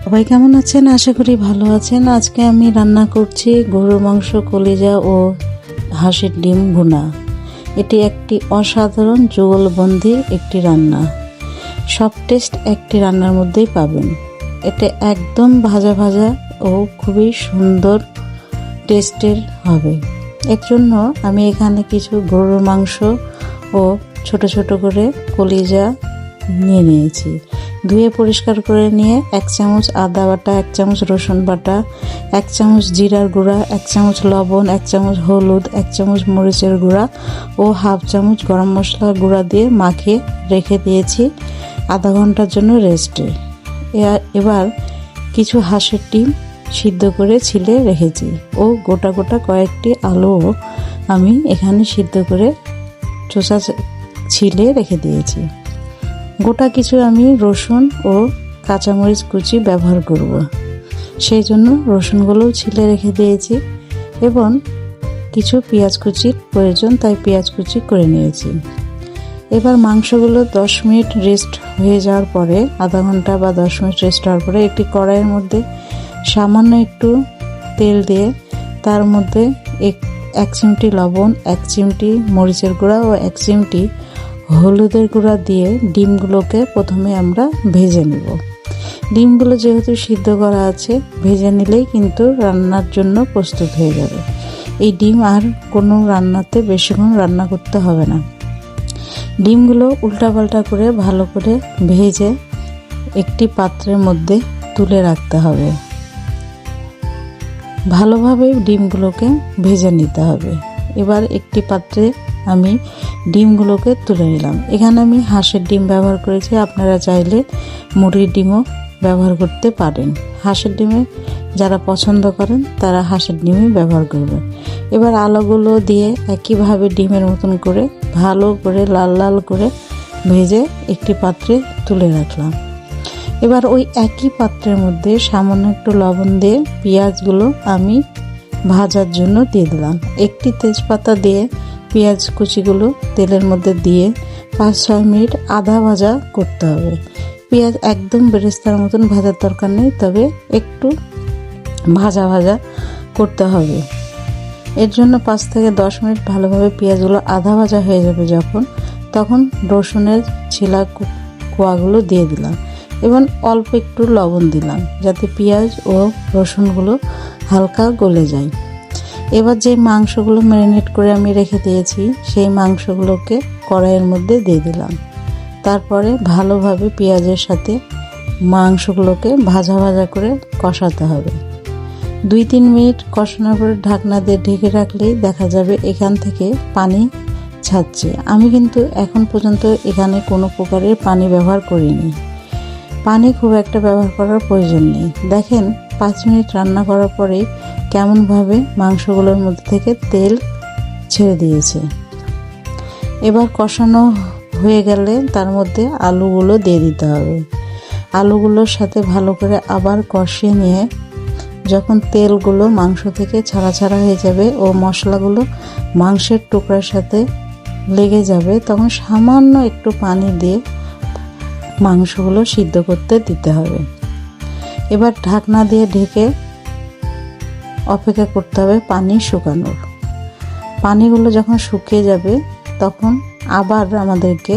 সবাই কেমন আছেন? আশা করি ভালো আছেন। আজকে আমি রান্না করছি গরুর মাংস, কলিজা ও হাঁসের ডিম ভুনা। এটি একটি অসাধারণ যুগলবন্দি একটি রান্না। সব টেস্ট একটি রান্নার মধ্যেই পাবেন। এটা একদম ভাজা ভাজা ও খুবই সুন্দর টেস্টের হবে। এর জন্য আমি এখানে কিছু গরুর মাংস ও ছোট ছোট করে কলিজা নিয়ে নিয়েছি। ধুয়ে পরিষ্কার করে নিয়ে 1 চামচ আদা বাটা, 1 চামচ রসুন বাটা, 1 চামচ জিরার গুঁড়া, 1 চামচ লবণ, 1 চামচ হলুদ, 1 চামচ মরিচের গুঁড়া ও হাফ চামচ গরম মশলার গুঁড়া দিয়ে মাখিয়ে রেখে দিয়েছি আধা ঘন্টার জন্য রেস্টে। এবার কিছু হাঁসের ডিম সিদ্ধ করে ছিলে রেখেছি ও গোটা গোটা কয়েকটি আলুও আমি এখানে সিদ্ধ করে চোষা ছিলে রেখে দিয়েছি। গোটা কিছু আমি রসুন ও কাঁচামরিচ কুচি ব্যবহার করব, সেই জন্য রসুনগুলোও ছিলে রেখে দিয়েছি এবং কিছু পেঁয়াজ কুচির প্রয়োজন, তাই পেঁয়াজ কুচি করে নিয়েছি। এবার মাংসগুলো 10 মিনিট রেস্ট হয়ে যাওয়ার পরে, আধা ঘন্টা বা 10 মিনিট রেস্ট হওয়ার পরে একটি কড়াইয়ের মধ্যে সামান্য একটু তেল দিয়ে তার মধ্যে 1 চিমটি লবণ, 1 চিমটি মরিচের গুঁড়া ও 1 চিমটি হলুদের গুঁড়া দিয়ে ডিমগুলোকে প্রথমে আমরা ভেজে নেব। ডিমগুলো যেহেতু সিদ্ধ করা আছে, ভেজে নিলেই কিন্তু রান্নার জন্য প্রস্তুত হয়ে যাবে। এই ডিম আর কোনো রান্নাতে বেশিক্ষণ রান্না করতে হবে না। ডিমগুলো উল্টাপাল্টা করে ভালো করে ভেজে একটি পাত্রের মধ্যে তুলে রাখতে হবে। ভালোভাবে ডিমগুলোকে ভেজে নিতে হবে। এবার একটি পাত্রে আমি ডিমগুলোকে তুলে নিলাম। এখানে আমি হাঁসের ডিম ব্যবহার করেছি, আপনারা চাইলে মুরগির ডিমও ব্যবহার করতে পারেন। হাঁসের ডিমে যারা পছন্দ করেন তারা হাঁসের ডিমই ব্যবহার করবেন। এবার আলুগুলো দিয়ে একইভাবে ডিমের মতন করে ভালো করে লাল লাল করে ভেজে একটি পাত্রে তুলে রাখলাম। এবার ওই একই পাত্রের মধ্যে সামান্য একটু লবণ দিয়ে পেঁয়াজগুলো আমি ভাজার জন্য দিয়ে দিলাম। একটি তেজপাতা দিয়ে পেঁয়াজ কুচিগুলো তেলের মধ্যে দিয়ে 5-6 মিনিট আধা ভাজা করতে হবে। পেঁয়াজ একদম বেরেস্তার মতন ভাজার দরকার নেই, তবে একটু ভাজা ভাজা করতে হবে। এর জন্য 5 থেকে 10 মিনিট ভালোভাবে পেঁয়াজগুলো আধা ভাজা হয়ে যাবে যখন, তখন রসুনের ছিলা কোয়াগুলো দিয়ে দিলাম এবং অল্প একটু লবণ দিলাম যাতে পেঁয়াজ ও রসুনগুলো হালকা গলে যায়। এবার যে মাংসগুলো ম্যারিনেট করে আমি রেখে দিয়েছি সেই মাংসগুলোকে কড়াইয়ের মধ্যে দিয়ে দিলাম। তারপরে ভালোভাবে পেঁয়াজের সাথে মাংসগুলোকে ভাজা ভাজা করে কষাতে হবে। 2-3 মিনিট কষানোর পরে ঢাকনা দিয়ে ঢেকে রাখলেই দেখা যাবে এখান থেকে পানি ছাড়ছে। আমি কিন্তু এখন পর্যন্ত এখানে কোনো প্রকারের পানি ব্যবহার করিনি। পানি খুব একটা ব্যবহার করার প্রয়োজন নেই। দেখেন 5 মিনিট রান্না করার পরেই কেমনভাবে মাংসগুলোর মধ্যে থেকে তেল ছেড়ে দিয়েছে। এবার কষানো হয়ে গেলে তার মধ্যে আলুগুলো দিয়ে দিতে হবে। আলুগুলোর সাথে ভালো করে আবার কষিয়ে নিয়ে যখন তেলগুলো মাংস থেকে ছাড়া ছাড়া হয়ে যাবে ও মশলাগুলো মাংসের টুকরার সাথে লেগে যাবে, তখন সামান্য একটু পানি দিয়ে মাংসগুলো সিদ্ধ করতে দিতে হবে। এবার ঢাকনা দিয়ে ঢেকে অপেক্ষা করতে হবে পানি শুকানোর। পানিগুলো যখন শুকিয়ে যাবে তখন আবার আমাদেরকে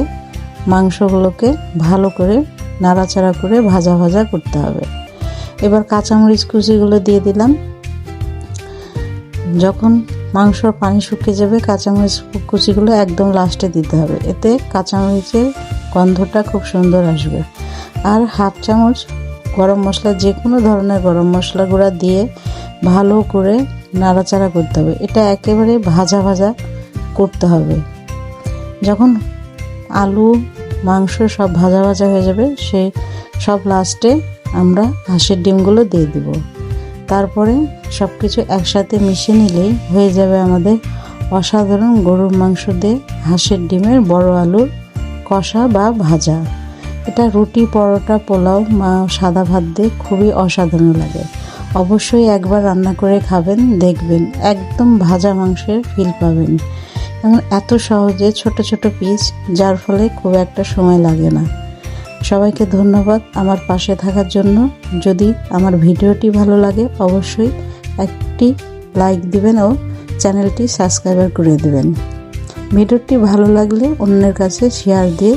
মাংসগুলোকে ভালো করে নাড়াচাড়া করে ভাজা ভাজা করতে হবে। এবার কাঁচামরিচ কুচিগুলো দিয়ে দিলাম। যখন মাংসর পানি শুকিয়ে যাবে কাঁচামরিচ কুচিগুলো একদম লাস্টে দিতে হবে, এতে কাঁচামরিচের গন্ধটা খুব সুন্দর আসবে। আর হাফ চামচ গরম মশলা, যে কোনো ধরনের গরম মশলা গুঁড়া দিয়ে ভালো করে নাড়াচাড়া করতে হবে। এটা একেবারে ভাজা ভাজা করতে হবে। যখন আলু মাংস সব ভাজা ভাজা হয়ে যাবে সে সব লাস্টে আমরা হাঁসের ডিমগুলো দিয়ে দেব। তারপরে সব কিছু একসাথে মিশিয়ে নিলেই হয়ে যাবে আমাদের অসাধারণ গরুর মাংস দিয়ে হাঁসের ডিমের বড় আলুর কষা বা ভাজা। এটা রুটি, পরোটা, পোলাও, সাদা ভাত দিয়ে খুবই অসাধারণ লাগে। অবশ্যই একবার রান্না করে খাবেন, দেখবেন একদম ভাজা মাংসের ফিল পাবেন। এবং এত সহজে ছোট ছোট পিস, যার ফলে খুব একটা সময় লাগে না। সবাইকে ধন্যবাদ আমার পাশে থাকার জন্য। যদি আমার ভিডিওটি ভালো লাগে অবশ্যই একটি লাইক দিবেন ও চ্যানেলটি সাবস্ক্রাইব করে দেবেন। ভিডিওটি ভালো লাগলে অন্যের কাছে শেয়ার দিয়ে